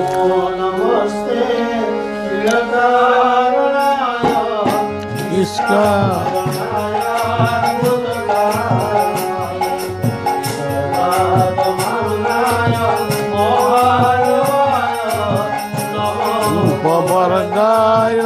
नमस्ते श्रीलकारणाय इसका उपवर्गाय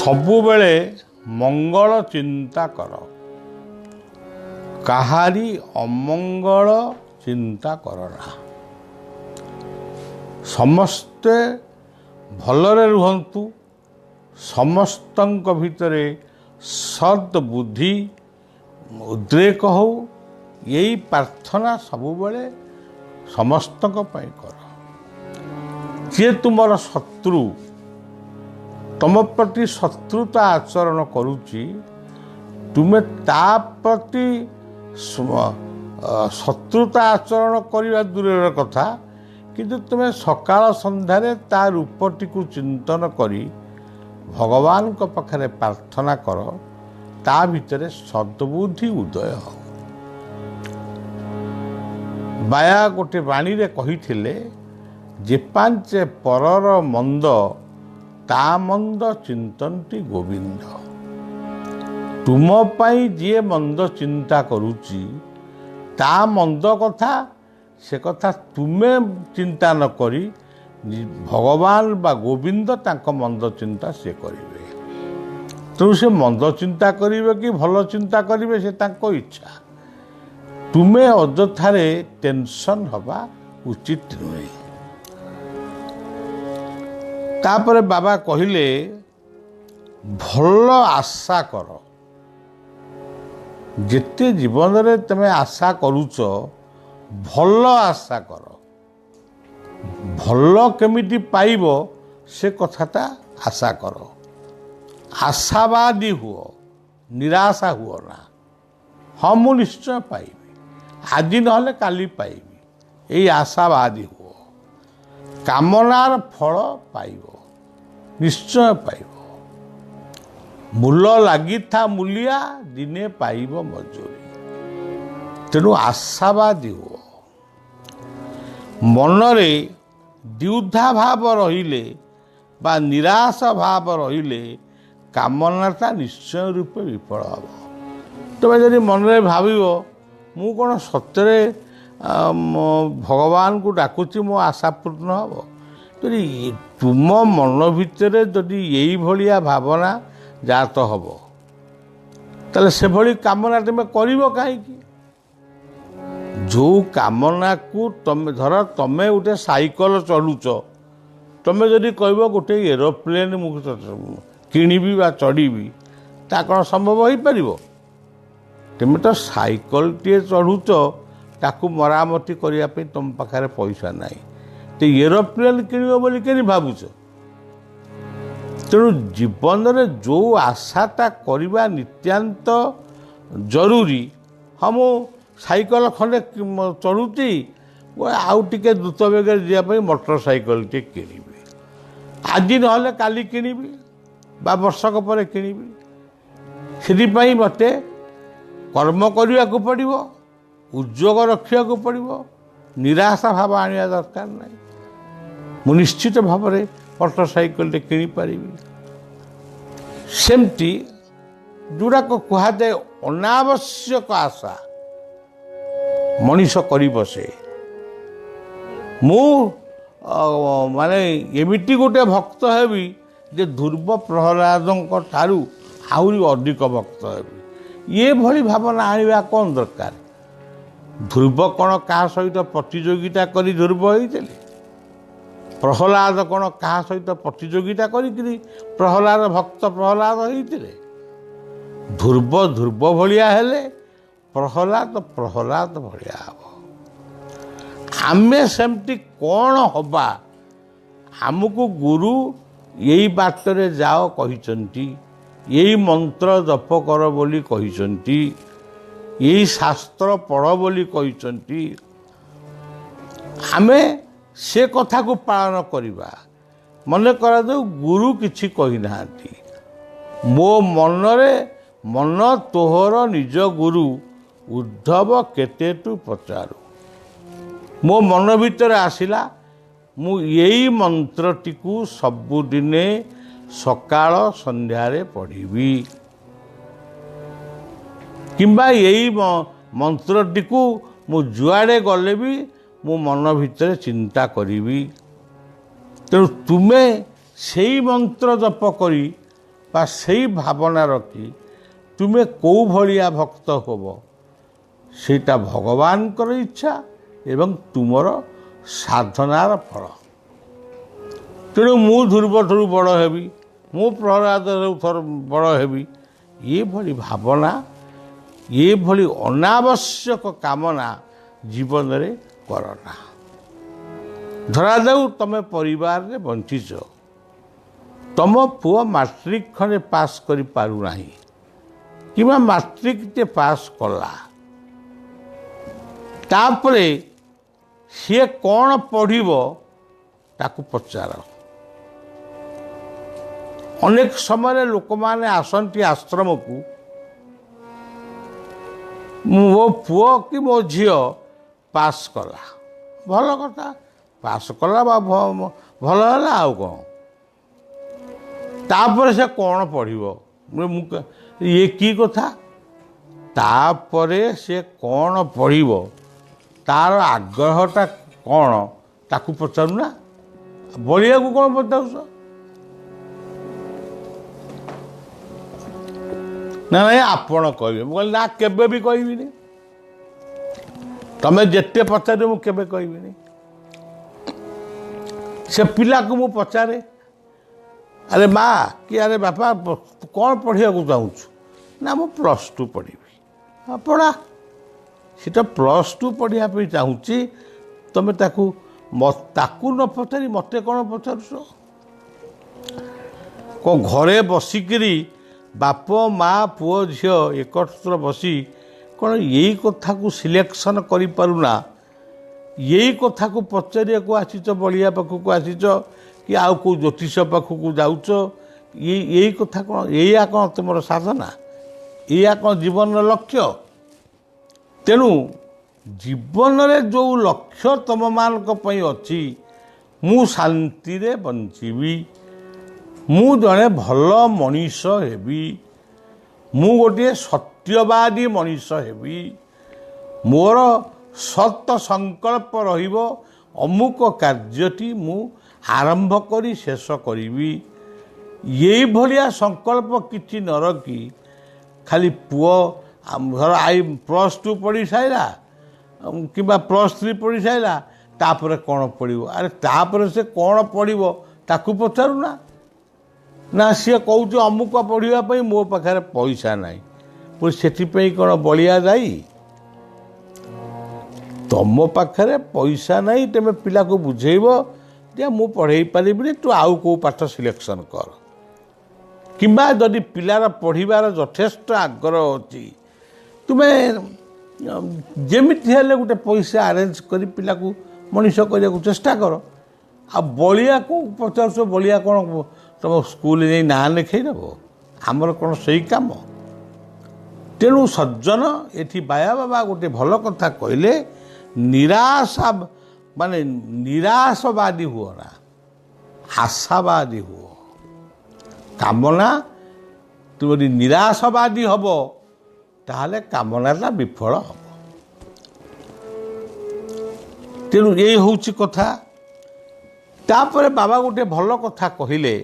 ସବୁବେଳେ ମଙ୍ଗଳ ଚିନ୍ତା କର, କାହାରି ଅମଙ୍ଗଳ ଚିନ୍ତା କରନା। ସମସ୍ତେ ଭଲରେ ରୁହନ୍ତୁ, ସମସ୍ତଙ୍କ ଭିତରେ ସଦ୍ବୁଦ୍ଧି ଉଦ୍ରେକ ହଉ, ଏଇ ପ୍ରାର୍ଥନା ସବୁବେଳେ ସମସ୍ତଙ୍କ ପାଇଁ କର। ଯିଏ ତୁମର ଶତ୍ରୁ, ତମ ପ୍ରତି ଶତ୍ରୁତା ଆଚରଣ କରୁଛି, ତୁମେ ତା ପ୍ରତି ଶତ୍ରୁତା ଆଚରଣ କରିବା ଦୂରର କଥା, କିନ୍ତୁ ତୁମେ ସକାଳ ସନ୍ଧ୍ୟାରେ ତା ରୂପଟିକୁ ଚିନ୍ତନ କରି ଭଗବାନଙ୍କ ପାଖରେ ପ୍ରାର୍ଥନା କର, ତା ଭିତରେ ସଦ୍ବୁଦ୍ଧି ଉଦୟ ହଉ। ବାୟା ଗୋଟେ ବାଣୀରେ କହିଥିଲେ, ଯେ ପାଞ୍ଚେ ପରର ମନ୍ଦ ତା ମନ୍ଦ ଚିନ୍ତନ୍ତି ଗୋବିନ୍ଦ। ତୁମ ପାଇଁ ଯିଏ ମନ୍ଦ ଚିନ୍ତା କରୁଛି, ତା ମନ୍ଦ କଥା, ସେ କଥା ତୁମେ ଚିନ୍ତା ନ କରି ଭଗବାନ ବା ଗୋବିନ୍ଦ ତାଙ୍କ ମନ୍ଦ ଚିନ୍ତା ସେ କରିବେ। ତେଣୁ ସେ ମନ୍ଦ ଚିନ୍ତା କରିବେ କି ଭଲ ଚିନ୍ତା କରିବେ, ସେ ତାଙ୍କ ଇଚ୍ଛା। ତୁମେ ଅଯଥାରେ ଟେନସନ୍ ହେବା ଉଚିତ ନୁହେଁ। ତାପରେ ବାବା କହିଲେ, ଭଲ ଆଶା କର। ଯେତେ ଜୀବନରେ ତୁମେ ଆଶା କରୁଛ, ଭଲ ଆଶା କର। ଭଲ କେମିତି ପାଇବ ସେ କଥାଟା ଆଶା କର। ଆଶାବାଦୀ ହୁଅ, ନିରାଶା ହୁଅ ନା। ହଁ, ମୁଁ ନିଶ୍ଚୟ ପାଇବି, ଆଜି ନହେଲେ କାଲି ପାଇବି, ଏଇ ଆଶାବାଦୀ ହୁଅ। କାମନାର ଫଳ ପାଇବ, ନିଶ୍ଚୟ ପାଇବ। ମୂଲ ଲାଗିଥା ମୂଲିଆ, ଦିନେ ପାଇବ ମଜୁରୀ। ତେଣୁ ଆଶାବାଦୀ ହୁଅ। ମନରେ ଦ୍ୱିଧା ଭାବ ରହିଲେ ବା ନିରାଶ ଭାବ ରହିଲେ କାମନାଟା ନିଶ୍ଚୟ ରୂପେ ବିଫଳ ହେବ। ତୁମେ ଯଦି ମନରେ ଭାବିବ, ମୁଁ କ'ଣ ସତରେ ଭଗବାନଙ୍କୁ ଡାକୁଛି ମୋ ଆଶା ପୂର୍ଣ୍ଣ ହେବ, ଯଦି ତୁମ ମନ ଭିତରେ ଯଦି ଏଇଭଳିଆ ଭାବନା ଜାତ ହେବ, ତାହେଲେ ସେଭଳି କାମନା ତୁମେ କରିବ କାହିଁକି? ଯେଉଁ କାମନାକୁ ଧର ତମେ ଗୋଟେ ସାଇକେଲ ଚଢ଼ୁଛ, ତମେ ଯଦି କହିବ ଗୋଟେ ଏରୋପ୍ଲେନ୍ ମୁଁ କିଣିବି ବା ଚଢ଼ିବି, ତା କ'ଣ ସମ୍ଭବ ହୋଇପାରିବ? ତୁମେ ତ ସାଇକେଲଟିଏ ଚଢ଼ୁଛ, ତାକୁ ମରାମତି କରିବା ପାଇଁ ତୁମ ପାଖରେ ପଇସା ନାହିଁ, ତ ଏରୋପ୍ଲେନ୍ କିଣିବ ବୋଲି କେମିତି ଭାବୁଛ? ତେଣୁ ଜୀବନରେ ଯେଉଁ ଆଶାଟା କରିବା ନିତ୍ୟାନ୍ତ ଜରୁରୀ, ହଁ ମୁଁ ସାଇକେଲ ଖଣ୍ଡେ ଚଢ଼ୁଛି, ଆଉ ଟିକେ ଦ୍ରୁତ ବେଗରେ ଯିବା ପାଇଁ ମୋଟର ସାଇକେଲଟେ କିଣିବି, ଆଜି ନହେଲେ କାଲି କିଣିବି ବା ବର୍ଷକ ପରେ କିଣିବି। ସେଥିପାଇଁ ମୋତେ କର୍ମ କରିବାକୁ ପଡ଼ିବ, ଉଦ୍ୟୋଗ ରଖିବାକୁ ପଡ଼ିବ, ନିରାଶା ଭାବ ଆଣିବା ଦରକାର ନାହିଁ। ମୁଁ ନିଶ୍ଚିତ ଭାବରେ ମୋଟର ସାଇକେଲଟେ କିଣିପାରିବି। ସେମିତି ଯେଉଁଗୁଡ଼ାକ କୁହାଯାଏ ଅନାବଶ୍ୟକ ଆଶା ମଣିଷ କରି ବସେ। ମୁଁ ମାନେ ଏମିତି ଗୋଟେ ଭକ୍ତ ହେବି ଯେ ଧ୍ରୁବ ପ୍ରହ୍ଲାଦଙ୍କ ଠାରୁ ଆହୁରି ଅଧିକ ଭକ୍ତ ହେବି। ଏଭଳି ଭାବନା ଆଣିବା କ'ଣ ଦରକାର? ଧ୍ରୁବ କ'ଣ କାହା ସହିତ ପ୍ରତିଯୋଗିତା କରି ଧ୍ରୁବ ହେଇଥିଲେ? ପ୍ରହ୍ଲାଦ କ'ଣ କାହା ସହିତ ପ୍ରତିଯୋଗିତା କରିକିରି ଭକ୍ତ ପ୍ରହ୍ଲାଦ ହେଇଥିଲେ? ଧ୍ରୁବ ଭଳିଆ ହେଲେ ପ୍ରହ୍ଲାଦ ଭଳିଆ ହେବ। ଆମେ ସେମିତି କ'ଣ ହବା? ଆମକୁ ଗୁରୁ ଏଇ ବାଟରେ ଯାଅ କହିଛନ୍ତି, ଏଇ ମନ୍ତ୍ର ଜପ କର ବୋଲି କହିଛନ୍ତି, ଏଇ ଶାସ୍ତ୍ର ପଢ଼ ବୋଲି କହିଛନ୍ତି। ଆମେ ସେ କଥାକୁ ପାଳନ କରିବା। ମନେ କରାଯାଉ ଗୁରୁ କିଛି କହିନାହାନ୍ତି, ମୋ ମନ ତୋହର ନିଜ ଗୁରୁ, ଉଦ୍ଧବ କେତେ ତୁ ପଚାରୁ। ମୋ ମନ ଭିତରେ ଆସିଲା, ମୁଁ ଏଇ ମନ୍ତ୍ରଟିକୁ ସବୁଦିନେ ସକାଳ ସନ୍ଧ୍ୟାରେ ପଢ଼ିବି, କିମ୍ବା ଏଇ ମନ୍ତ୍ରଟିକୁ ମୁଁ ଯୁଆଡ଼େ ଗଲେ ବି ମୁଁ ମନ ଭିତରେ ଚିନ୍ତା କରିବି। ତେଣୁ ତୁମେ ସେଇ ମନ୍ତ୍ର ଜପ କରି ବା ସେଇ ଭାବନା ରଖି ତୁମେ କେଉଁ ଭଳିଆ ଭକ୍ତ ହେବ ସେଇଟା ଭଗବାନଙ୍କର ଇଚ୍ଛା ଏବଂ ତୁମର ସାଧନାର ଫଳ। ତେଣୁ ମୁଁ ଧ୍ରୁବଠାରୁ ବଡ଼ ହେବି, ମୁଁ ପ୍ରହ୍ଲାଦଠାରୁ ବଡ଼ ହେବି, ଏଭଳି ଭାବନା, ଏଭଳି ଅନାବଶ୍ୟକ କାମନା ଜୀବନରେ କରନା। ଧରାଯାଉ ତମେ ପରିବାରରେ ବଞ୍ଚିଛ, ତମ ପୁଅ ମାଟ୍ରିକ ଖଣ୍ଡେ ପାସ୍ କରିପାରୁନାହିଁ କିମ୍ବା ମାଟ୍ରିକଟେ ପାସ୍ କଲା, ତାପରେ ସିଏ କ'ଣ ପଢ଼ିବ ତାକୁ ପଚାର। ଅନେକ ସମୟରେ ଲୋକମାନେ ଆସନ୍ତି ଆଶ୍ରମକୁ, ମୋ ପୁଅ କି ମୋ ଝିଅ ପାସ୍ କଲା, ଭଲ କଥା, ପାସ୍ କଲା ବା ଭଲ ହେଲା, ଆଉ କ'ଣ? ତାପରେ ସେ କ'ଣ ପଢ଼ିବ? ଇଏ କି କଥା? ତାପରେ ସେ କ'ଣ ପଢ଼ିବ, ତାର ଆଗ୍ରହଟା କ'ଣ ତାକୁ ପଚାରୁନା। ବଳିଆକୁ କ'ଣ ପଚାରୁଛ? ନାଇଁ ଆପଣ କହିବେ। ମୁଁ କହିଲି ନା, କେବେ ବି କହିବିନି। ତମେ ଯେତେ ପଚାରିବ ମୁଁ କେବେ କହିବିନି। ସେ ପିଲାକୁ ମୁଁ ପଚାରେ, ଆରେ ମା କି ଆରେ ବାପା କ'ଣ ପଢ଼ିବାକୁ ଚାହୁଁଛୁ? ନା ମୁଁ +2 ପଢ଼ିବି। ପଢ଼ା। ସେ ତ +2 ପଢ଼ିବା ପାଇଁ ଚାହୁଁଛି, ତମେ ତାକୁ ନ ପଚାରି ମୋତେ କ'ଣ ପଚାରୁଛ? କ'ଣ ଘରେ ବସିକିରି ବାପ ମା ପୁଅ ଝିଅ ଏକତ୍ର ବସି କ'ଣ ଏଇ କଥାକୁ ସିଲେକ୍ସନ୍ କରିପାରୁନା? ଏଇ କଥାକୁ ପଚାରିବାକୁ ଆସିଛ, ବଳିଆ ପାଖକୁ ଆସିଛ କି ଆଉ କେଉଁ ଜ୍ୟୋତିଷ ପାଖକୁ ଯାଉଛ? ଏଇ କଥା କ'ଣ, ଏଇଆ କ'ଣ ତୁମର ସାଧନା? ଏଇଆ କ'ଣ ଜୀବନର ଲକ୍ଷ୍ୟ? ତେଣୁ ଜୀବନରେ ଯେଉଁ ଲକ୍ଷ୍ୟ ତୁମମାନଙ୍କ ପାଇଁ ଅଛି, ମୁଁ ଶାନ୍ତିରେ ବଞ୍ଚିବି, ମୁଁ ଜଣେ ଭଲ ମଣିଷ ହେବି, ମୁଁ ଗୋଟିଏ ସତ୍ୟବାଦୀ ମଣିଷ ହେବି, ମୋର ସତ ସଂକଳ୍ପ ରହିବ, ଅମୁକ କାର୍ଯ୍ୟଟି ମୁଁ ଆରମ୍ଭ କରି ଶେଷ କରିବି। ଏଇଭଳିଆ ସଂକଳ୍ପ କିଛି ନ ରଖି ଖାଲି ପୁଅ ଧର +2 ପଢ଼ି ସାରିଲା କିମ୍ବା +3 ପଢ଼ି ସାରିଲା, ତାପରେ କ'ଣ ପଢ଼ିବ? ଆରେ ତାପରେ ସେ କ'ଣ ପଢ଼ିବ ତାକୁ ପଚାରୁନା। ନା ସିଏ କହୁଛି ଅମୁକ ପଢ଼ିବା ପାଇଁ, ମୋ ପାଖରେ ପଇସା ନାହିଁ। ପୁଣି ସେଥିପାଇଁ କ'ଣ ବଳିଆ ଦାୟୀ? ତମ ପାଖରେ ପଇସା ନାହିଁ, ତମେ ପିଲାକୁ ବୁଝେଇବ ଯେ ମୁଁ ପଢ଼େଇ ପାରିବିନି, ତୁ ଆଉ କେଉଁ ପାଠ ସିଲେକ୍ସନ୍ କର। କିମ୍ବା ଯଦି ପିଲାର ପଢ଼ିବାର ଯଥେଷ୍ଟ ଆଗ୍ରହ ଅଛି, ତୁମେ ଯେମିତି ହେଲେ ଗୋଟେ ପଇସା ଆରେଞ୍ଜ କରି ପିଲାକୁ ମଣିଷ କରିବାକୁ ଚେଷ୍ଟା କର। ଆଉ ବଳିଆକୁ ପଚାରୁଛ, ବଳିଆ କ'ଣ ତୁମ ସ୍କୁଲରେ ଯାଇ ନାଁ ଲେଖେଇ ଦେବ? ଆମର କ'ଣ ସେଇ କାମ? ତେଣୁ ସଜ୍ଜନ, ଏଠି ବାୟା ବାବା ଗୋଟେ ଭଲ କଥା କହିଲେ ନିରାଶବାଦୀ ହୁଅ ନା, ଆଶାବାଦୀ ହୁଅ। କାମନା ତୁମେ ଯଦି ନିରାଶବାଦୀ ହବ ତାହେଲେ କାମନାଟା ବିଫଳ ହବ। ତେଣୁ ଏଇ ହେଉଛି କଥା। ତାପରେ ବାବା ଗୋଟେ ଭଲ କଥା କହିଲେ,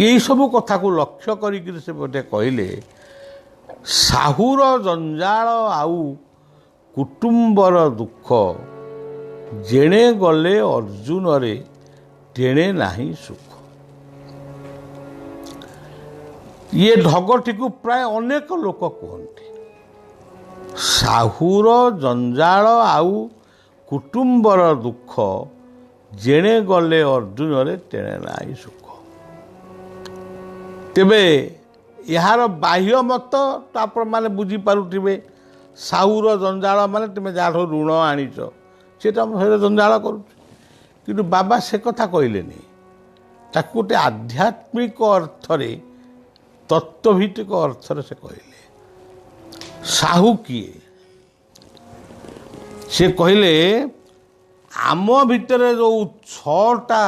ଏଇସବୁ କଥାକୁ ଲକ୍ଷ୍ୟ କରିକିରି ସେ ଗୋଟେ କହିଲେ, ସାହୁର ଜଞ୍ଜାଳ ଆଉ କୁଟୁମ୍ବର ଦୁଃଖ ଯେଣେ ଗଲେ ଅର୍ଜୁନରେ ତେଣେ ନାହିଁ ସୁଖ। ଇଏ ଢଗଟିକୁ ପ୍ରାୟ ଅନେକ ଲୋକ କୁହନ୍ତି। ସାହୁର ଜଞ୍ଜାଳ ଆଉ କୁଟୁମ୍ବର ଦୁଃଖ ଯେଣେ ଗଲେ ଅର୍ଜୁନରେ ତେଣେ ନାହିଁ ସୁଖ। ତେବେ ଏହାର ବାହ୍ୟ ମତ ତ ଆପଣମାନେ ବୁଝିପାରୁଥିବେ। ସାହୁର ଜଞ୍ଜାଳ ମାନେ ତୁମେ ଯାହାଠୁ ଋଣ ଆଣିଛ ସେ ତୁମ ସହିତ ଜଞ୍ଜାଳ କରୁଛି। କିନ୍ତୁ ବାବା ସେ କଥା କହିଲେନି, ତାକୁ ଗୋଟେ ଆଧ୍ୟାତ୍ମିକ ଅର୍ଥରେ, ତତ୍ତ୍ୱଭିତ୍ତିକ ଅର୍ଥରେ ସେ କହିଲେ। ସାହୁ କିଏ? ସେ କହିଲେ ଆମ ଭିତରେ ଯେଉଁ 6ଟା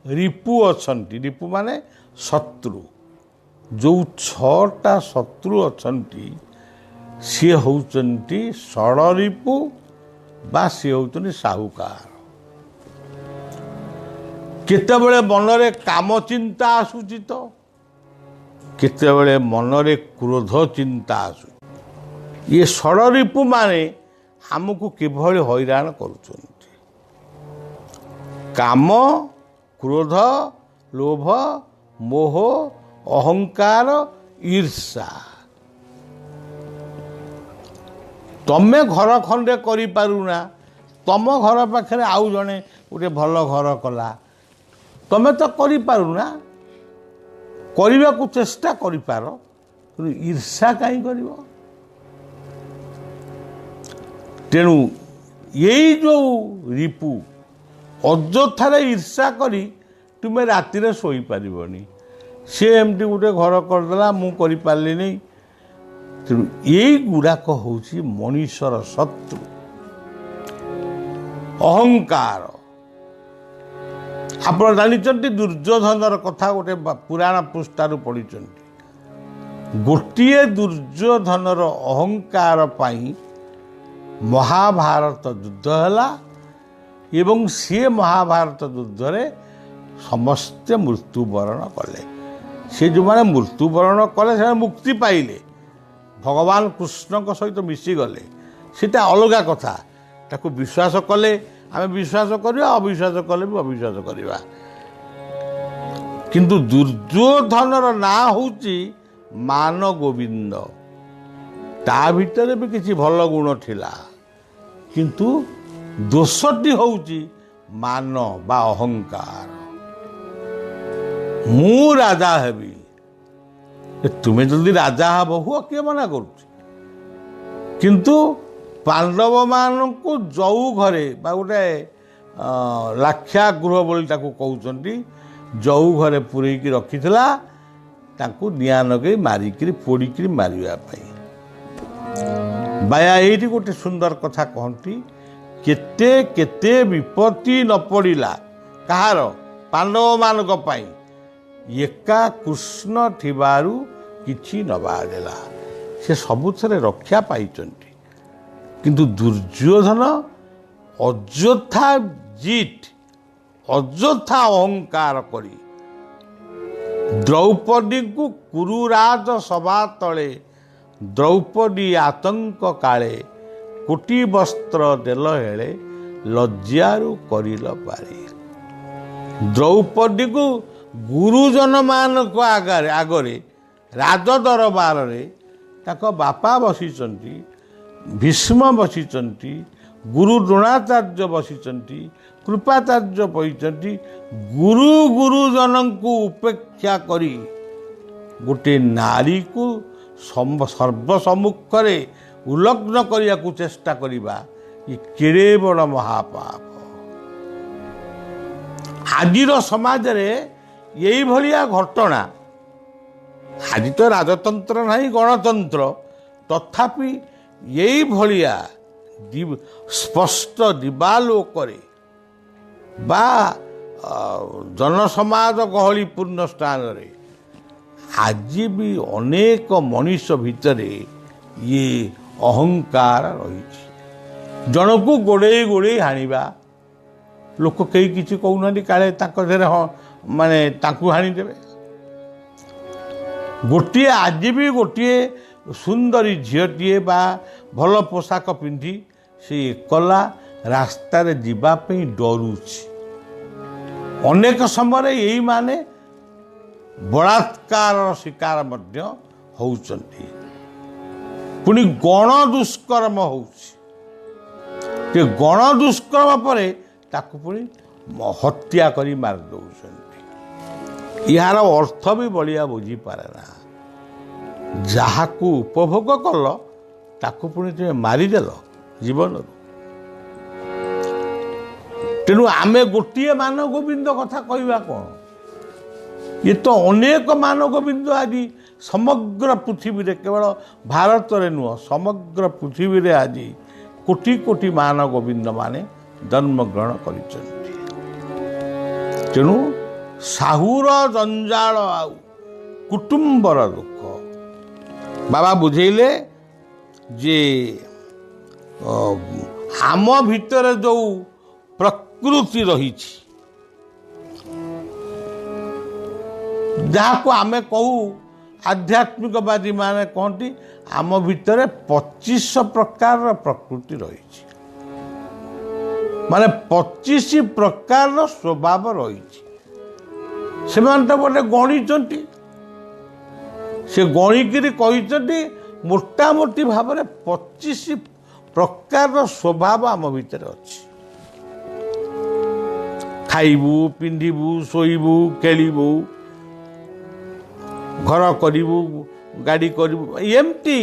ରିପୁ ଅଛନ୍ତି, ରିପୁ ମାନେ ଶତ୍ରୁ, ଯେଉଁ 6ଟା ଶତ୍ରୁ ଅଛନ୍ତି ସିଏ ହେଉଛନ୍ତି ଷଡ଼ରିପୁ ବା ସିଏ ହେଉଛନ୍ତି ସାହୁକାର। କେତେବେଳେ ମନରେ କାମ ଚିନ୍ତା ଆସୁଛି ତ, କେତେବେଳେ ମନରେ କ୍ରୋଧ ଚିନ୍ତା ଆସୁଛି। ଇଏ ଷଡ଼ରିପୁ ମାନେ ଆମକୁ କିଭଳି ହଇରାଣ କରୁଛନ୍ତି। କାମ, କ୍ରୋଧ, ଲୋଭ, ମୋହ, ଅହଙ୍କାର, ଈର୍ଷା। ତମେ ଘର ଖଣ୍ଡେ କରିପାରୁନା, ତମ ଘର ପାଖରେ ଆଉ ଜଣେ ଗୋଟେ ଭଲ ଘର କଲା, ତମେ ତ କରିପାରୁନା, କରିବାକୁ ଚେଷ୍ଟା କରିପାର, କିନ୍ତୁ ଈର୍ଷା କାହିଁ କରିବ? ତେଣୁ ଏଇ ଯେଉଁ ରିପୁ, ଅଯଥାରେ ଈର୍ଷା କରି ତୁମେ ରାତିରେ ଶୋଇପାରିବନି। ସେ ଏମିତି ଗୋଟେ ଘର କରିଦେଲା, ମୁଁ କରିପାରିଲିନି। ତେଣୁ ଏଇଗୁଡ଼ାକ ହେଉଛି ମଣିଷର ଶତ୍ରୁ। ଅହଙ୍କାର। ଆପଣ ଜାଣିଛନ୍ତି ଦୁର୍ଯ୍ୟୋଧନର କଥା ଗୋଟେ ପୁରାଣ ପୃଷ୍ଠାରୁ ପଢ଼ିଛନ୍ତି। ଗୋଟିଏ ଦୁର୍ଯ୍ୟୋଧନର ଅହଙ୍କାର ପାଇଁ ମହାଭାରତ ଯୁଦ୍ଧ ହେଲା ଏବଂ ସିଏ ମହାଭାରତ ଯୁଦ୍ଧରେ ସମସ୍ତେ ମୃତ୍ୟୁବରଣ କଲେ। ସେ ଯେଉଁମାନେ ମୃତ୍ୟୁବରଣ କଲେ ସେମାନେ ମୁକ୍ତି ପାଇଲେ, ଭଗବାନ କୃଷ୍ଣଙ୍କ ସହିତ ମିଶିଗଲେ। ସେଇଟା ଅଲଗା କଥା। ତାକୁ ବିଶ୍ୱାସ କଲେ ଆମେ ବିଶ୍ୱାସ କରିବା, ଅବିଶ୍ୱାସ କଲେ ବି ଅବିଶ୍ୱାସ କରିବା। କିନ୍ତୁ ଦୁର୍ଯ୍ୟୋଧନର ନାଁ ହେଉଛି ମାନ ଗୋବିନ୍ଦ। ତା ଭିତରେ ବି କିଛି ଭଲ ଗୁଣ ଥିଲା, କିନ୍ତୁ ଦୋଷଟି ହେଉଛି ମାନ ବା ଅହଙ୍କାର। ମୁଁ ରାଜା ହେବି। ତୁମେ ଯଦି ରାଜା ହେବ ହୁଅ, କିଏ ମନା କରୁଛି? କିନ୍ତୁ ପାଣ୍ଡବମାନଙ୍କୁ ଯଉ ଘରେ ବା ଗୋଟେ ଲାକ୍ଷାଗୃହ ବୋଲି ତାକୁ କହୁଛନ୍ତି, ଯଉ ଘରେ ପୂରେଇକି ରଖିଥିଲା, ତାଙ୍କୁ ନିଆଁ ଲଗେଇ ମାରିକିରି ପୋଡ଼ିକିରି ମାରିବା ପାଇଁ। ବାୟା ଏଇଠି ଗୋଟେ ସୁନ୍ଦର କଥା କହନ୍ତି, କେତେ କେତେ ବିପତ୍ତି ନ ପଡ଼ିଲା କାହାର? ପାଣ୍ଡବମାନଙ୍କ ପାଇଁ। ଏକା କୃଷ୍ଣ ଥିବାରୁ କିଛି ନ ବାହାରିଲା। ସେ ସବୁଥିରେ ରକ୍ଷା ପାଇଛନ୍ତି। କିନ୍ତୁ ଦୁର୍ଯ୍ୟୋଧନ ଅଯଥା ଜିତ୍, ଅଯଥା ଅହଙ୍କାର କରି ଦ୍ରୌପଦୀଙ୍କୁ କୁରୁରାଜ ସଭା ତଳେ ଦ୍ରୌପଦୀ ଆତଙ୍କ କାଳେ କୋଟି ବସ୍ତ୍ର ଦେଲ ହେଳେ ଲଜ୍ଜାରୁ କରିଲ ପାରି। ଦ୍ରୌପଦୀକୁ ଗୁରୁଜନମାନଙ୍କ ଆଗରେ ରାଜ ଦରବାରରେ ତାଙ୍କ ବାପା ବସିଛନ୍ତି, ଭୀଷ୍ମ ବସିଛନ୍ତି, ଗୁରୁ ଦ୍ରୋଣାଚାର୍ଯ୍ୟ ବସିଛନ୍ତି, କୃପାଚାର୍ଯ୍ୟ ବସିଛନ୍ତି। ଗୁରୁଜନଙ୍କୁ ଉପେକ୍ଷା କରି ଗୋଟେ ନାରୀକୁ ସର୍ବସମ୍ମୁଖରେ ଉଲ୍ଲଗ୍ନ କରିବାକୁ ଚେଷ୍ଟା କରିବା, ଏ କେଡ଼େ ବଡ଼ ମହାପାପ। ଆଜିର ସମାଜରେ ଏଇଭଳିଆ ଘଟଣା, ଆଜି ତ ରାଜତନ୍ତ୍ର ନାହିଁ, ଗଣତନ୍ତ୍ର, ତଥାପି ଏଇଭଳିଆ ସ୍ପଷ୍ଟ ଦିବାଲୋକରେ ବା ଜନସମାଜ ଗହଳିପୂର୍ଣ୍ଣ ସ୍ଥାନରେ ଆଜି ବି ଅନେକ ମଣିଷ ଭିତରେ ଇଏ ଅହଙ୍କାର ରହିଛି। ଜଣକୁ ଗୋଡ଼େଇ ଗୋଡ଼େଇ ହାଣିବା, ଲୋକ କେହି କିଛି କହୁନାହାନ୍ତି, କାଳେ ତାଙ୍କ ଦେହରେ ମାନେ ତାଙ୍କୁ ହାଣିଦେବେ। ଆଜି ବି ଗୋଟିଏ ସୁନ୍ଦରୀ ଝିଅଟିଏ ବା ଭଲ ପୋଷାକ ପିନ୍ଧି ସେ ଏକଲା ରାସ୍ତାରେ ଯିବା ପାଇଁ ଡରୁଛି। ଅନେକ ସମୟରେ ଏଇମାନେ ବଳାତ୍କାରର ଶିକାର ମଧ୍ୟ ହେଉଛନ୍ତି। ପୁଣି ଗଣ ଦୁଷ୍କର୍ମ ହେଉଛି। ଯେ ଗଣ ଦୁଷ୍କର୍ମ ପରେ ତାକୁ ପୁଣି ହତ୍ୟା କରି ମାରି ଦେଉଛନ୍ତି। ଏହାର ଅର୍ଥ ବି ବଳିଆ ବୁଝିପାରେ ନା। ଯାହାକୁ ଉପଭୋଗ କଲ ତାକୁ ପୁଣି ତୁମେ ମାରିଦେଲ ଜୀବନରୁ। ତେଣୁ ଆମେ ଗୋଟିଏ ମାନ ଗୋବିନ୍ଦ କଥା କହିବା କ'ଣ? ଇଏ ତ ଅନେକ ମାନ ଗୋବିନ୍ଦ ଆଜି ସମଗ୍ର ପୃଥିବୀରେ, କେବଳ ଭାରତରେ ନୁହଁ, ସମଗ୍ର ପୃଥିବୀରେ ଆଜି କୋଟି କୋଟି ମାନ ଗୋବିନ୍ଦ ମାନେ ଜନ୍ମଗ୍ରହଣ କରିଛନ୍ତି। ତେଣୁ ସାହୁର ଜଞ୍ଜାଳ ଆଉ କୁଟୁମ୍ବର ଦୁଃଖ ବାବା ବୁଝେଇଲେ ଯେ ଆମ ଭିତରେ ଯେଉଁ ପ୍ରକୃତି ରହିଛି, ଯାହାକୁ ଆମେ କହୁ ଆଧ୍ୟାତ୍ମିକବାଦୀ ମାନେ କହନ୍ତି ଆମ ଭିତରେ 25 ପ୍ରକାରର ପ୍ରକୃତି ରହିଛି, ମାନେ 25 ପ୍ରକାରର ସ୍ୱଭାବ ରହିଛି। ସେମାନେ ତ ଗୋଟେ ଗଣିଛନ୍ତି, ସେ ଗଣିକିରି କହିଛନ୍ତି ମୋଟାମୋଟି ଭାବରେ 25 ପ୍ରକାରର ସ୍ୱଭାବ ଆମ ଭିତରେ ଅଛି। ଖାଇବୁ, ପିନ୍ଧିବୁ, ଶୋଇବୁ, ଖେଳିବୁ, ଘର କରିବୁ, ଗାଡ଼ି କରିବୁ, ଏମିତି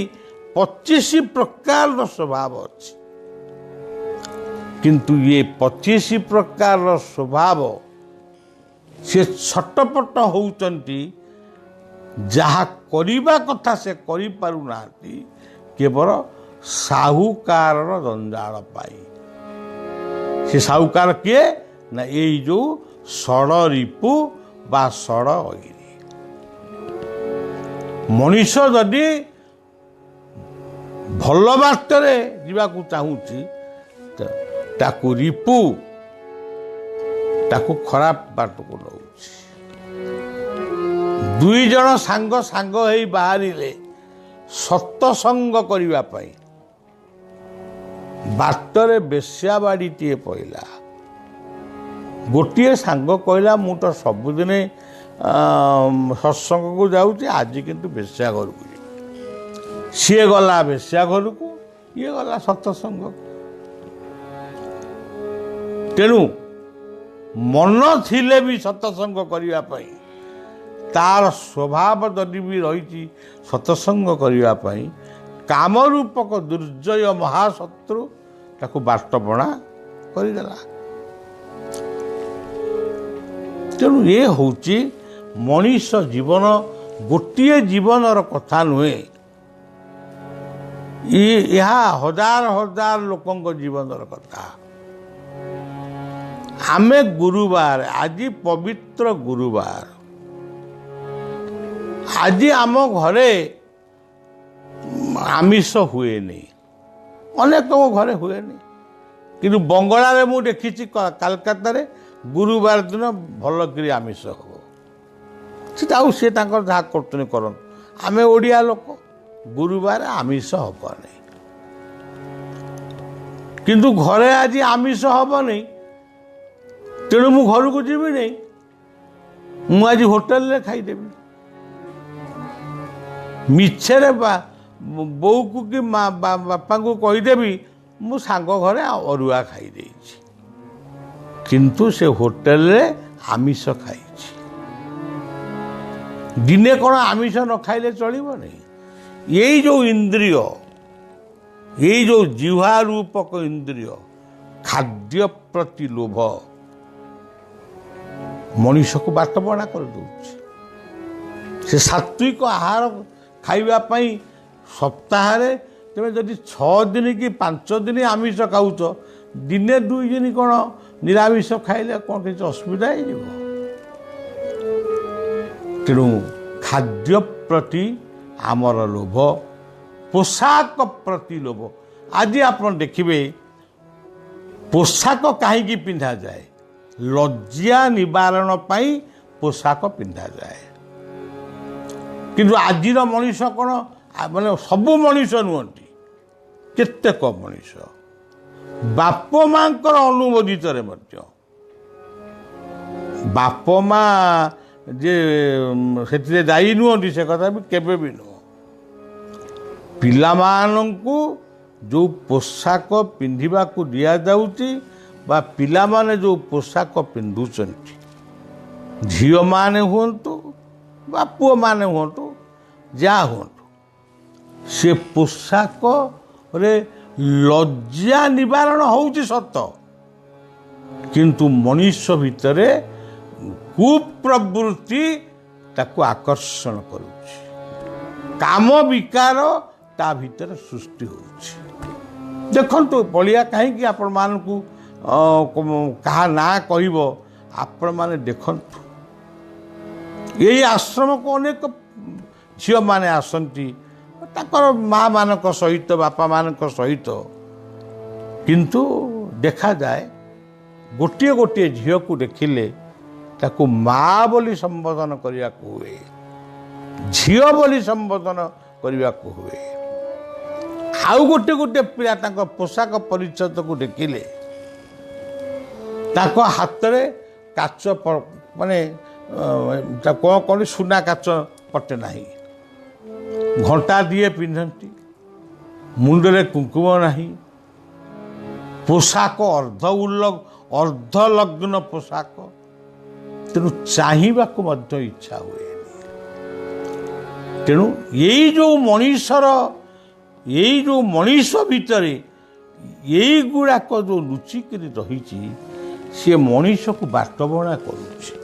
25 ପ୍ରକାରର ସ୍ୱଭାବ ଅଛି। କିନ୍ତୁ ଇଏ 25 ପ୍ରକାରର ସ୍ୱଭାବ ସେ ଛଟପଟ ହେଉଛନ୍ତି, ଯାହା କରିବା କଥା ସେ କରିପାରୁନାହାନ୍ତି, କେବଳ ସାହୁକାରର ଜଞ୍ଜାଳ ପାଇଁ। ସେ ସାହୁକାର କିଏ ନା ଏଇ ଯେଉଁ ଷଡ଼ରିପୁ ବା ଷଡ଼ ଅଗିରି। ମଣିଷ ଯଦି ଭଲ ବାଟରେ ଯିବାକୁ ଚାହୁଁଛି, ତାକୁ ରିପୁ ତାକୁ ଖରାପ ବାଟକୁ ନେଉଛି। ଦୁଇ ଜଣ ସାଙ୍ଗ ହେଇ ବାହାରିଲେ ସତସଙ୍ଗ କରିବା ପାଇଁ। ବାଟରେ ବେଶ୍ୟାବାଡ଼ିଟିଏ ପଇଲା। ଗୋଟିଏ ସାଙ୍ଗ କହିଲା, ମୁଁ ତ ସବୁଦିନ ସତ୍ସଙ୍ଗକୁ ଯାଉଛି, ଆଜି କିନ୍ତୁ ବେଶ୍ୟା ଘରକୁ ଯିବି। ସିଏ ଗଲା ବେଶ୍ୟା ଘରକୁ, ଇଏ ଗଲା ସତ୍ସଙ୍ଗକୁ। ତେଣୁ ମନ ଥିଲେ ବି ସତ୍ସଙ୍ଗ କରିବା ପାଇଁ, ତାର ସ୍ୱଭାବ ଯଦି ବି ରହିଛି ସତ୍ସଙ୍ଗ କରିବା ପାଇଁ, କାମରୂପକ ଦୁର୍ଜୟ ମହାଶତ୍ରୁ ତାକୁ ବାଟବଣା କରିଦେଲା। ତେଣୁ ଏ ହେଉଛି ମଣିଷ ଜୀବନ, ଗୋଟିଏ ଜୀବନର କଥା ନୁହେଁ, ଏହା ହଜାର ହଜାର ଲୋକଙ୍କ ଜୀବନର କଥା। ଆମେ ଗୁରୁବାର, ଆଜି ପବିତ୍ର ଗୁରୁବାର, ଆଜି ଆମ ଘରେ ଆମିଷ ହୁଏନି, ଅନେକଙ୍କ ଘରେ ହୁଏନି। କିନ୍ତୁ ବଙ୍ଗଳାରେ ମୁଁ ଦେଖିଛି, କାଲକାତାରେ ଗୁରୁବାର ଦିନ ଭଲ କରି ଆମିଷ ହେବ। ସେଟା ଆଉ ସେ ତାଙ୍କର ଯାହା କରୁଛନ୍ତି କରନ୍ତୁ। ଆମେ ଓଡ଼ିଆ ଲୋକ, ଗୁରୁବାର ଆମିଷ ହେବନି। କିନ୍ତୁ ଘରେ ଆଜି ଆମିଷ ହେବନି, ତେଣୁ ମୁଁ ଘରକୁ ଯିବି ନାହିଁ, ମୁଁ ଆଜି ହୋଟେଲରେ ଖାଇଦେବି। ମିଛରେ ବୋଉକୁ କି ବାପାଙ୍କୁ କହିଦେବି ମୁଁ ସାଙ୍ଗ ଘରେ ଅରୁଆ ଖାଇଦେଇଛି, କିନ୍ତୁ ସେ ହୋଟେଲରେ ଆମିଷ ଖାଇଛି। ଦିନେ କ'ଣ ଆମିଷ ନ ଖାଇଲେ ଚଳିବନି? ଏଇ ଯେଉଁ ଇନ୍ଦ୍ରିୟ, ଏଇ ଯେଉଁ ଜିହ୍ୱା ରୂପକ ଇନ୍ଦ୍ରିୟ, ଖାଦ୍ୟ ପ୍ରତି ଲୋଭ ମଣିଷକୁ ବାଟବଣା କରିଦେଉଛି। ସେ ସାତ୍ଵିକ ଆହାର ଖାଇବା ପାଇଁ ସପ୍ତାହରେ तेज जदि 6 दिन कि 5 दिन आमिष खाऊच दिने 2 दिन कौन निरामिष खाइले कौन किसी असुविधा हो तेणु खाद्य प्रति आमर लोभ पोशाक प्रति लोभ आज आप देखिए पोशाक कहीं पिंधा जाए लज्जा निवारण पाई पोशाक पिंधा जाए किंतु आजिर मनीष कौन माने सबू मनीष नुहति केतेक मनीष बाप माँ अनुमोदित बाप माँ जे से दायी नुहति से कथा भी केबे भी नुह पिलामानंकु जो पोशाक पिंधिबा को दिया जाउची बा पिला माने जो पोशाक पिंधुचंती झियो माने हुंतु बा पुओ माने हुंतु जा हुंतु से पोशाक रे लज्जा निवारण होउची सत किंतु मनुष्य भितरे कुप्रवृत्ति ताको आकर्षण करुची काम विकार ता भीतर सृष्टि होउची देखंतु बलिया कहीं आपण मानकु कहा ना कहब आपण माने देखंतु यही आश्रम को अनेक झील माने आसंती ताकर माँ मानक सहित बापा मानक सहित किंतु देखा जाए गोटे गोटे झील को देखिले ताकू माँ बोली संबोधन करने हुए झील बोली संबोधन करने हुए आउ गोटे गोटे पिला तांको पोशाक परिच्छद को देखिले ताको हाथ रे काच माने कौन कौन सुना काच पटे नहीं घंटा दिए पिंधती मुंडरे कुंकुम नहीं पोशाक अर्धलग्न पोशाक तेणु चाहिबा को मध्य इच्छा हुए तेणु यही जो मनीषर यही जो मनीष भितर यही गुड़ाक जो लुचिक रही सी मनीष को बाटबणा करुच्ची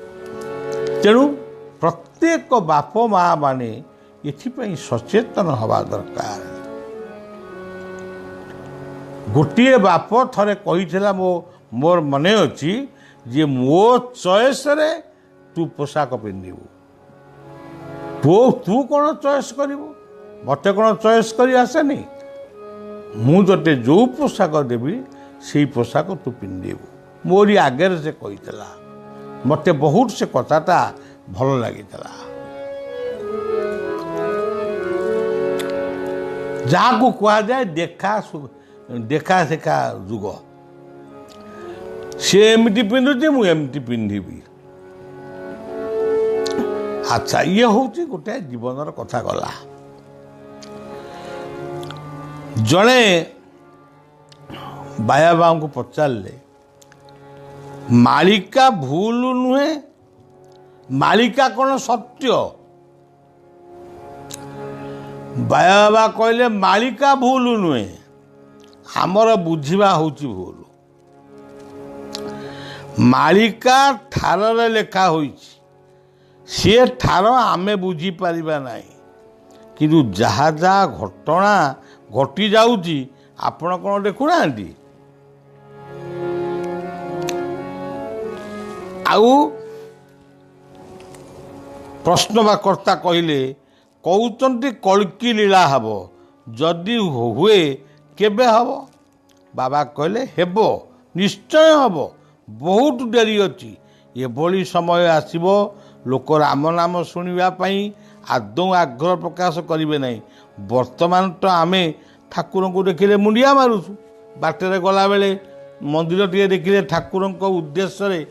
तेणु प्रत्येक बाप माँ माने एथिपाई सचेतन हवा दरकार गोटे बाप थरे कही मोर मने अच्छी जे मो चॉइस रे तू पोशाक पिंधु तू कौन चॉइस करू मत कौन चॉइस कर आसेनी मुझे जो पोशाक देवी से पोशाक तू पिंधु मोरी आगे से कही मत बहुत से कथाटा भल लगी जहाँ को कह जाए देखा शेखा जुग सी एमती पिंधुचे मुझे पिंधि अच्छा ये हूँ गोटे जीवन कथा गला जड़े बाया बाबू को पचारे मालिका भूल नुहे मालिका कौन सत्य बाया बाबा कहले मालिका भूल नुहे आमर बुझा हूँ भूल मालिका ठार लेखा हो सी ठार आमे बुझी पारिबा नहीं किंतु जहा जहा घटना घटी जाउची आपण कौन देखुना आउ प्रश्नवाकर्ता कहले कहते कल्की लीला हब जदि हुए केबे हब बाबा कहले हेब निश्चय हब बहुत डेरी अच्छी एभली समय आसब लोक राम नाम शुणापी आदौ आग्रह प्रकाश करेंगे ना वर्तमान तो आम ठाकुर को देखिले मुंडिया मारुछु बाटर गला बेले मंदिर टे देखिले ठाकुर उद्देश्य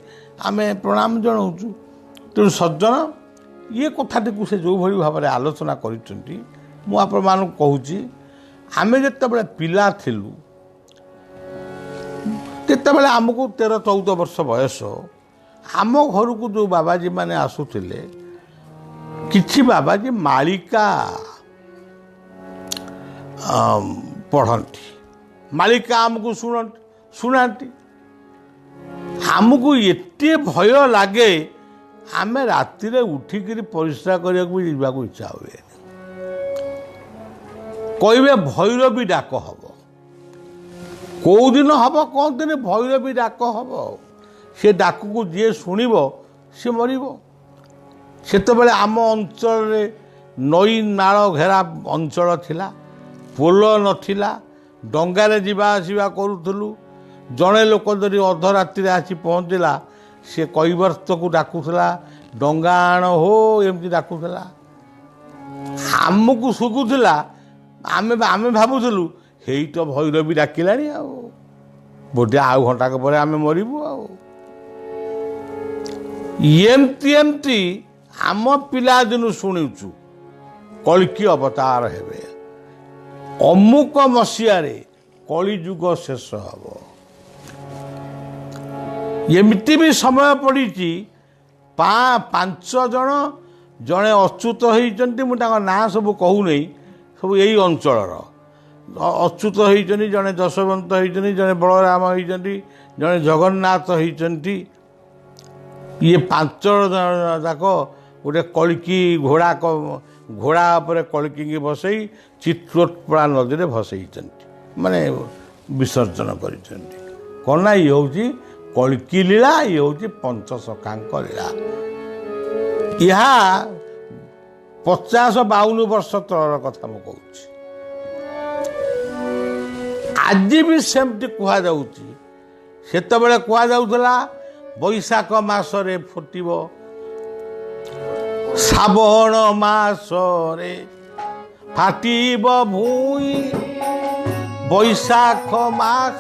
आम प्रणाम जनाऊँ तेणु सज्जन ये कथाटी को से जो भाई भाव में आलोचना करुँच आम जिते पिला थिलु जितेबाला आमको 13-14 वर्ष बयस आम घर को जो बाबाजी माने आसुले किछि बाबाजी मालिका पढ़ती मालिका आमको शुणाती आमको एते भय लगे आम रातिर उठिक परिश्रा करने को इच्छा हुए କହିବେ ଭୈରବୀ ଡାକ ହବ। କେଉଁ ଦିନ ହବ କହନ୍ତିନି, ଭୈରବୀ ଡାକ ହବ। ସେ ଡାକକୁ ଯିଏ ଶୁଣିବ ସେ ମରିବ। ସେତେବେଳେ ଆମ ଅଞ୍ଚଳରେ ନଈ ନାଳ ଘେରା ଅଞ୍ଚଳ ଥିଲା, ପୋଲ ନଥିଲା, ଡଙ୍ଗାରେ ଯିବା ଆସିବା କରୁଥିଲୁ। ଜଣେ ଲୋକ ଯଦି ଅଧରାତିରେ ଆସି ପହଞ୍ଚିଲା, ସେ କୈବର୍ତ୍ତକୁ ଡାକୁଥିଲା, ଡଙ୍ଗା ଆଣ ହୋ ଏମିତି ଡାକୁଥିଲା। ଆମକୁ ଶୁଭୁଥିଲା, ଆମେ ଭାବୁଥିଲୁ ହେଇ ତ ଭୈରବୀ ଡାକିଲାଣି, ଆଉ ବୋଧେ ଆଉ ଘଣ୍ଟାକ ପରେ ଆମେ ମରିବୁ। ଆଉ ଏମିତି ଆମ ପିଲାଦିନୁ ଶୁଣୁଛୁ କଳିକି ଅବତାର ହେବେ, ଅମୁକ ମସିହାରେ କଳିଯୁଗ ଶେଷ ହେବ। ଏମିତି ବି ସମୟ ପଡ଼ିଛି 5 ଜଣ, ଜଣେ ଅଚ୍ୟୁତ ହେଇଛନ୍ତି, ମୁଁ ତାଙ୍କ ନାଁ ସବୁ କହୁନେଇ, ସବୁ ଏଇ ଅଞ୍ଚଳର ଅଚ୍ୟୁତ ହେଇଛନ୍ତି, ଜଣେ ଯଶୋବନ୍ତ ହେଇଛନ୍ତି, ଜଣେ ବଳରାମ ହେଇଛନ୍ତି, ଜଣେ ଜଗନ୍ନାଥ ହେଇଛନ୍ତି। ଇଏ 5 ଜଣ ଯାକ ଗୋଟେ କଳିକି ଘୋଡ଼ା ଉପରେ କଳିକିକି ବସେଇ ଚିତ୍ରୋତ୍ପଳା ନଦୀରେ ଭସେଇଛନ୍ତି, ମାନେ ବିସର୍ଜନ କରିଛନ୍ତି। କ'ଣ ନା ଇଏ ହେଉଛି କଳିକି ଲୀଳା, ଇଏ ହେଉଛି ପଞ୍ଚସଖାଙ୍କ ଲୀଳା। ଏହା 50-52 ବର୍ଷ ତଳର କଥା ମୁଁ କହୁଛି। ଆଜି ବି ସେମିତି କୁହାଯାଉଛି। ସେତେବେଳେ କୁହାଯାଉଥିଲା ବୈଶାଖ ମାସରେ ଫୁଟିବ, ଶ୍ରାବଣ ମାସରେ ଫାଟିବ ଭୂଇଁ, ବୈଶାଖ ମାସ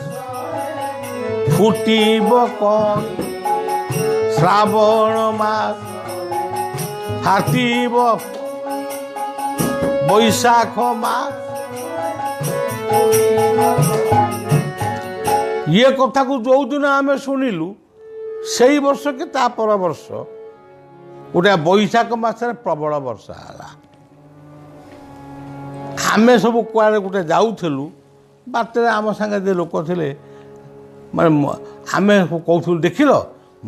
ଫୁଟିବ କଇଁ, ଶ୍ରାବଣ ମାସ ଫାଟିବ ବୈଶାଖ ମାସ। ଇଏ କଥାକୁ ଯେଉଁଦିନ ଆମେ ଶୁଣିଲୁ, ସେଇ ବର୍ଷ କି ତା ପର ବର୍ଷ ଗୋଟେ ବୈଶାଖ ମାସରେ ପ୍ରବଳ ବର୍ଷା ହେଲା। ଆମେ ସବୁ କୁଆଡ଼େ ଗୋଟେ ଯାଉଥିଲୁ, ବାଟରେ ଆମ ସାଙ୍ଗେ ଯେ ଲୋକ ଥିଲେ, ମାନେ ଆମେ କହୁଥିଲୁ ଦେଖିଲ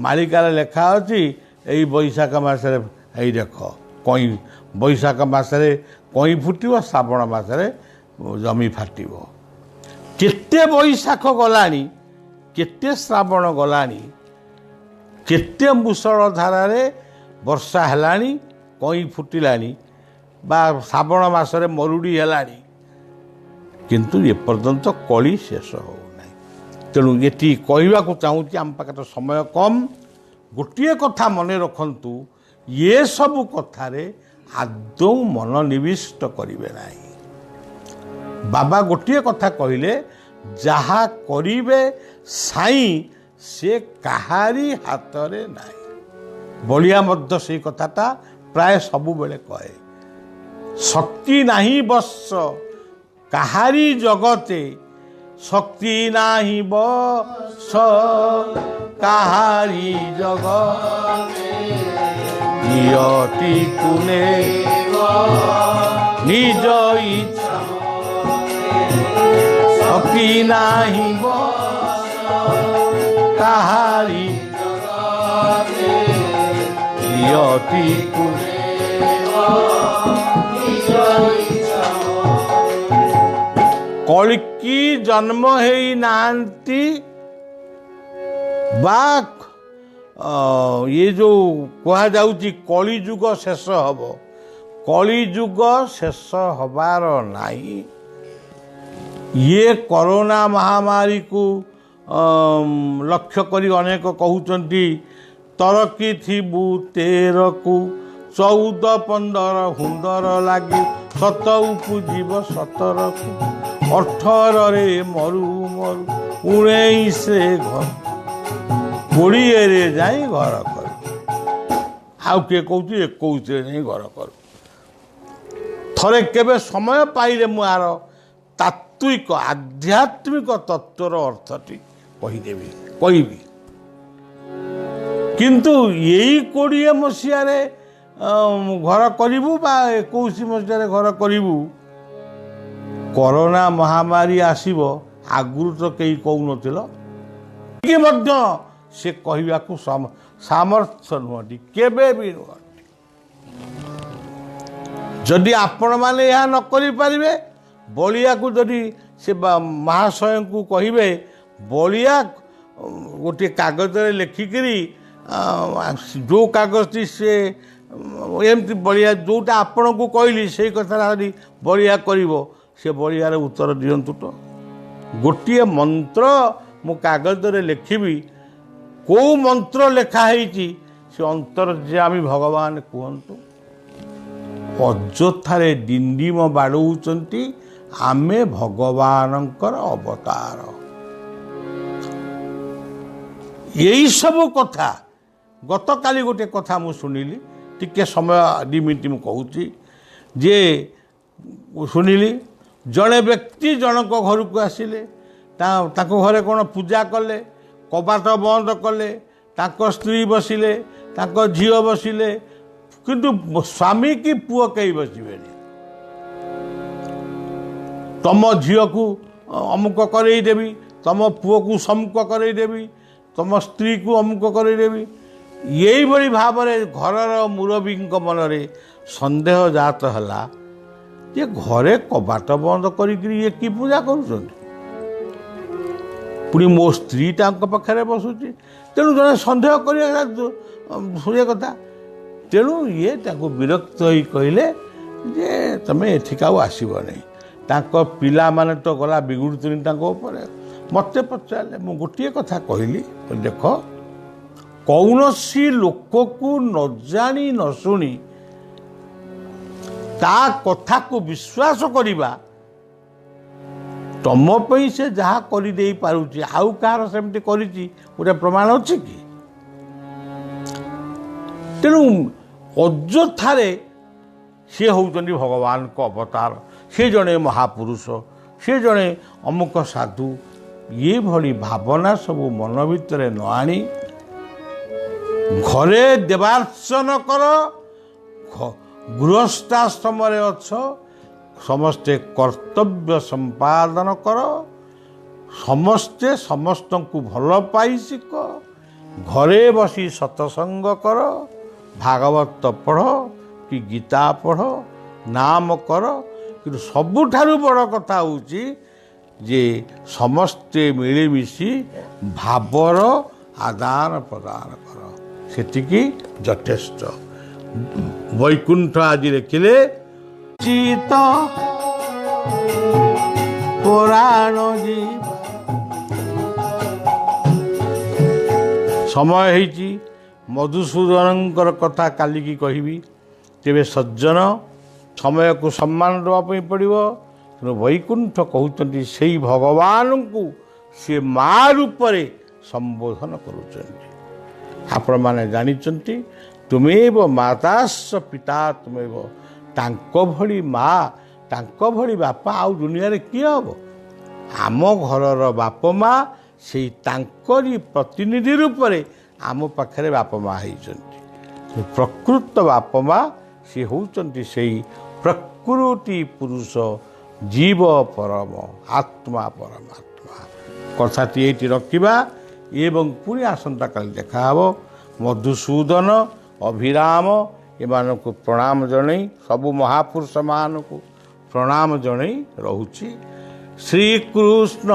ମାଳିକାରେ ଲେଖା ଅଛି ଏଇ ବୈଶାଖ ମାସରେ, ଏଇ ଦେଖ କଇଁ, ବୈଶାଖ ମାସରେ କଇଁ ଫୁଟିବ, ଶ୍ରାବଣ ମାସରେ ଜମି ଫାଟିବ। କେତେ ବୈଶାଖ ଗଲାଣି, କେତେ ଶ୍ରାବଣ ଗଲାଣି, କେତେ ମୂଷଳ ଧାରାରେ ବର୍ଷା ହେଲାଣି, କଇଁ ଫୁଟିଲାଣି, ବା ଶ୍ରାବଣ ମାସରେ ମରୁଡ଼ି ହେଲାଣି, କିନ୍ତୁ ଏପର୍ଯ୍ୟନ୍ତ କଳି ଶେଷ ହେଉନାହିଁ। ତେଣୁ ଏଠି କହିବାକୁ ଚାହୁଁଛି, ଆମ ପାଖରେ ତ ସମୟ କମ୍। ଗୋଟିଏ କଥା ମନେ ରଖନ୍ତୁ, ଏସବୁ କଥାରେ ଆଦୌ ମନୋନିବିଷ୍ଟ କରିବେ ନାହିଁ। ବାବା ଗୋଟିଏ କଥା କହିଲେ, ଯାହା କରିବେ ସାଇଁ ସେ କାହାରି ହାତରେ ନାହିଁ। ବଳିଆ ମଧ୍ୟ ସେଇ କଥାଟା ପ୍ରାୟ ସବୁବେଳେ କହେ। ଶକ୍ତି ନାହିଁ ବଶ କାହାରି ଜଗତେ, ଶକ୍ତି ନାହିଁ ବଶ କାହାରି ଜଗତେ, ନିୟତିକୁ ନେବ ନିଜ ଇଚ୍ଛା, ଶକ୍ତି ନାହିଁ ବଶ କାହାରି ଜଗତେ, ନିୟତିକୁ ନେବ ନିଜ ଇଚ୍ଛା। କଳିକି ଜନ୍ମ ହେଇନାହାନ୍ତି, ବା ଇଏ ଯେଉଁ କୁହାଯାଉଛି କଳିଯୁଗ ଶେଷ ହେବ, କଳିଯୁଗ ଶେଷ ହେବାର ନାହିଁ। ଇଏ କରୋନା ମହାମାରୀକୁ ଲକ୍ଷ୍ୟ କରି ଅନେକ କହୁଛନ୍ତି, ତରକି ଥିବୁ 13କୁ 14-15 ହୁନ୍ଦର ଲାଗି, 7 ଉପୁଜିବ 17କୁ, 18ରେ ମରୁ ମରୁ 19ରେ ଘର, 20ରେ ଯାଇ ଘର କରୁ, ଆଉ କିଏ କହୁଛି 21ରେ ଯାଇ ଘର କରୁ। ଥରେ କେବେ ସମୟ ପାଇଲେ ମୁଁ ଆର ତାତ୍ତ୍ୱିକ ଆଧ୍ୟାତ୍ମିକ ତତ୍ତ୍ୱର ଅର୍ଥଟି କହିବି। କିନ୍ତୁ ଏଇ 20 ମସିହାରେ ଘର କରିବୁ ବା 21 ମସିହାରେ ଘର କରିବୁ, କରୋନା ମହାମାରୀ ଆସିବ, ଆଗରୁ ତ କେହି କହୁନଥିଲ। କି ମଧ୍ୟ ସେ କହିବାକୁ ସାମର୍ଥ୍ୟ ନୁହଁନ୍ତି, କେବେ ବି ନୁହଁନ୍ତି। ଯଦି ଆପଣମାନେ ଏହା ନ କରିପାରିବେ, बलिया को जदि से महाशय को कहे बलिया गोटे कागज लिखिकी जो कागज से एमती बलिया जोटा आपण को कहली से कथा बलिया कर से बलियार उत्तर दिंतु तो गोटे मंत्र मु कागज लिखी कौ मंत्र लिखाई से अंतर्यामी भगवान कहतु अଯଥାରେ डिंडीम बाड़ौंट आमे भगवानंकर अवतार यही सब कथा गत काली गोटे कथा मु शुणिली टिके समय 2 मिनिट मु कहूँ जे शुणिली जड़े व्यक्ति जनक घर को आसिले ताको घरे कौन पूजा कले कबाट बंद कले ताको स्त्री बसिले ताको झील बसिले किंतु स्वामी की पुओ कहीं बसबे तम झील को अमुक करदेवी तम पुओ को सम्मुख करदेवी तम स्त्री को अमुक करदेवी यही भली भाव में घरर मुरबी मनरे संदेह जात है जे घरे कबाट बंद करी कि पूजा कर पुणी मो स्त्री पाखे बसुची तेणु जड़े सन्देह कर कथा तेणु ये विरक्त हो कहले जे तमें एठिक आसब नहीं पिला माने तो गला बिगुड़ुनी मत पचारे मु गोटे कथा कहली देख कौन सी लोक को न जानी न शुणी ता कथा को विश्वास करिबा तम पई से जहाँ कर दे पारुची आउ कहार सेमती करिची गोटे प्रमाण अच्छी कि तेणु अଯଥାରେ सी होउचंदी भगवान को अवतार से जड़े महापुरुष से जड़े अमुक साधु ये भली भावना सब मन भितर न आनी घरे देवार्चन कर गृहस्थाश्रम अच्छ समस्ते कर्तव्य संपादन कर समस्ते समस्त को भल पाई शिख घरे बसी सत्संग कर भागवत पढ़ कि गीता पढ़ नाम कर कि सबुठारु बड़ कथा होची जे समस्ते मिलीमिशी भावर आदान प्रदान कर सेटिकी यथेष्ट वैकुंठ आज लिखिले चित पुराण जीव समय होइची मधुसूदन कथा काली की कहबी तेरे सज्जन समय को सम्मान देवाई पड़ो तेणु वैकुंठ कहते से भगवान को सी माँ रूप संबोधन कर माने जानी तुमेव माताश्च पिता तुमेव तांको भली माँ तांको भली बापा आउ दुनिया रे किए हम आम घरर बाप माँ से तांकरी प्रतिनिधि रूप में आम पाखे बाप माँ होती प्रकृत बाप माँ सी होती से प्रकृति पुरुष जीव परम आत्मा परमात्मा कथाटी ये रखा एवं पुणी आसंता काली देखा मधुसूदन अभिराम एमान को प्रणाम जन सबु महापुरुष मान को प्रणाम जन रोची श्रीकृष्ण